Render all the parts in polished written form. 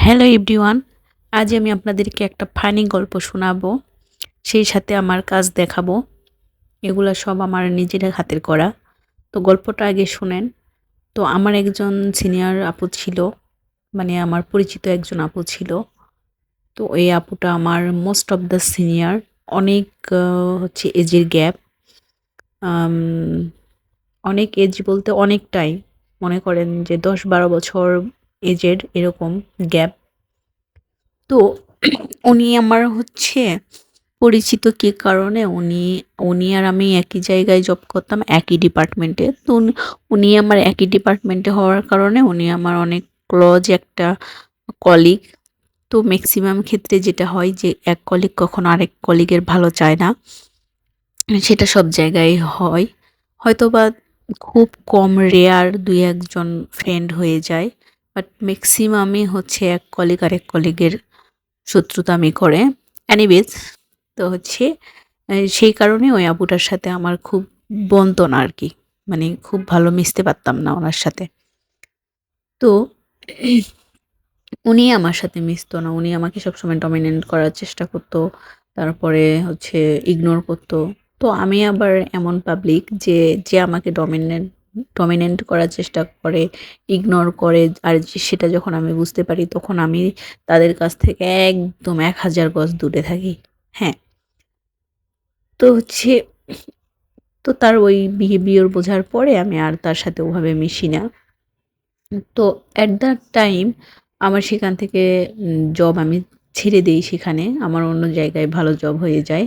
Hello everyone. আজ আমি আপনাদেরকে একটা ফানি গল্প শোনাবো। সেই সাথে আমার কাজ দেখাবো। এগুলা সব আমার নিজের হাতের করা। তো গল্পটা আগে শোনেন। তো আমার একজন সিনিয়র আপু ছিল। মানে আমার পরিচিত একজন আপু ছিল। তো এই আপুটা আমার মোস্ট অফ দ্য সিনিয়র। অনেক আ হচ্ছে এজের গ্যাপ। আম অনেক এজ বলতে অনেকটাই। মনে করেন যে ১০-১২ বছর এজের এরকম গ্যাপ। তো উনি আমার হচ্ছে পরিচিত কি কারণে উনি আর আমি একই জায়গায় জব করতাম, একই ডিপার্টমেন্টে। তো উনি আমার একই ডিপার্টমেন্টে হওয়ার কারণে উনি আমার অনেক ক্লোজ একটা কলিগ। তো মেক্সিমাম ক্ষেত্রে যেটা হয় যে এক কলিগ কখনো আরেক কলিগের ভালো চায় না। সেটা সব জায়গায় হয়। হয়তোবা খুব কম রেয়ার ২-১ জন ফ্রেন্ড হয়ে যায়। বাট মেক্সিমামই হচ্ছে এক কলিগ আরেক কলিগের শত্রুতামি করে। এনিওয়েজ, তো হচ্ছে সেই কারণে ওই আপুটার সাথে আমার খুব বনতো না আরকি। মানে খুব ভালো মিশতে পারতাম না উনার সাথে। তো উনি আমার সাথে মিশতো না। উনি আমাকে সবসময় ডমিনেন্ট করার চেষ্টা করতো। তারপরে হচ্ছে ইগনোর করতো। তো আমি আবার এমন পাবলিক যে আমাকে ডমিনেন্ট করার চেষ্টা করে, ইগনোর করে আর সেটা যখন আমি বুঝতে পারি তখন আমি তাদের কাছ থেকে একদম ১,০০০ গজ দূরে থাকি। হ্যাঁ? তো হচ্ছে তো তার ওই বিহেভিয়ার বোঝার পরে আমি আর তার সাথে ওভাবে মিশি না। তো এট দ্যাট টাইম আমার সেখান থেকে জব আমি ছেড়ে দেই সেখানে। আমার অন্য জায়গায় ভালো জব হয়ে যায়।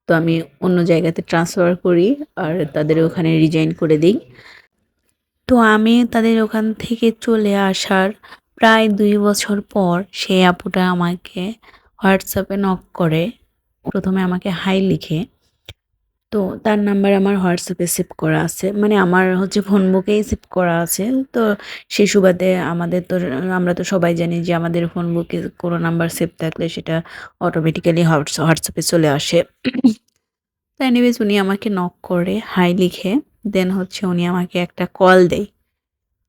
তো আমি অন্য জায়গাতে ট্রান্সফার করি আর তাদের ওখানে রিজাইন করে দেই। তো আমি তাদের ওখান থেকে চলে আসার প্রায় ২ বছর পর সেই আপুটা আমাকে WhatsApp এ নক করে। ১ম এ আমাকে হাই লিখে। তো তার নাম্বার আমার WhatsApp এ সেভ করা আছে। মানে আমার হচ্ছে ফোন বুকেই সেভ করা আছে। তো সেই সুবাদে আমরা তো সবাই জানি যে আমাদের ফোন বুকে কোনো নাম্বার সেভ থাকলে সেটা অটোমেটিক্যালি WhatsApp এ চলে আসে। তো এনিওয়েজ উনি আমাকে নক করে হাই লিখে দেন হচ্ছে উনি আমাকে একটা কল দেয়।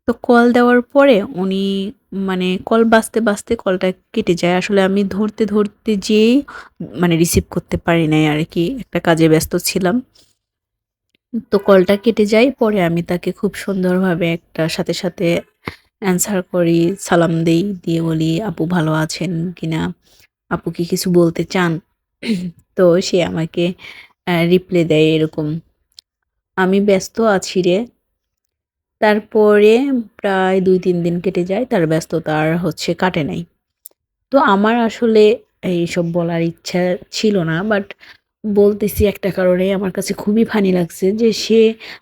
তো কল দেওয়ার পরে উনি মানে কল বাজতে কলটা কেটে যায়। আসলে আমি ধরতে যেয়েই মানে রিসিভ করতে পারি নাই আরকি। একটা কাজে ব্যস্ত ছিলাম। তো কলটা কেটে যায়। পরে আমি তাকে খুব সুন্দরভাবে সাথে অ্যান্সার করি, সালাম দেই। দিয়ে বলি, "আপু ভালো আছেন কিনা? আপু কি কিছু বলতে চান?" তো সে আমাকে রিপ্লাই দেয় এরকম, "আমি ব্যস্ত আছি রে।" তারপরে প্রায় ২-৩ দিন কেটে যায়। তার ব্যস্ততা আর হচ্ছে কাটে নাই। তো আমার আসলে এইসব বলার ইচ্ছা ছিল না। বাট বলতেছি একটা কারণে আমার কাছে খুবই ফানি লাগছে যে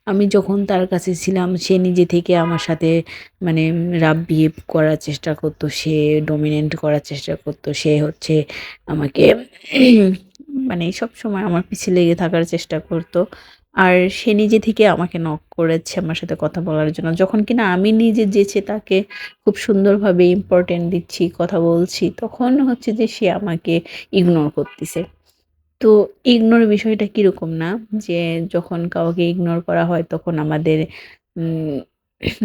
আমি যখন তার কাছে ছিলাম সে নিজে থেকে আমার সাথে মানে রাফ বিহেভ করার চেষ্টা করতো। সে ডমিনেন্ট করার চেষ্টা করতো। সে হচ্ছে আমাকে মানে সবসময় আমার পিছে লেগে থাকার চেষ্টা করতো। আর সে নিজে থেকে আমাকে নক করেছে আমার সাথে কথা বলার জন্য। যখন কিনা আমি নিজে যেচে তাকে খুব সুন্দরভাবে ইম্পোর্টেন্ট দিচ্ছি, কথা বলছি, তখন হচ্ছে যে সে আমাকে ইগনোর করতিছে। তো ইগনোর বিষয়টা কিরকম না? যে যখন কাউকে ইগনোর করা হয় তখন আমাদের উম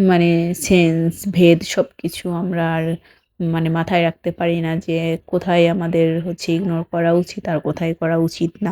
মানে সেন্স, ভেদ সবকিছু আমরা আর মানে মাথায় রাখতে পারি না যে কোথায় আমাদের হচ্ছে ইগনোর করা উচিত আর কোথায় করা উচিত না।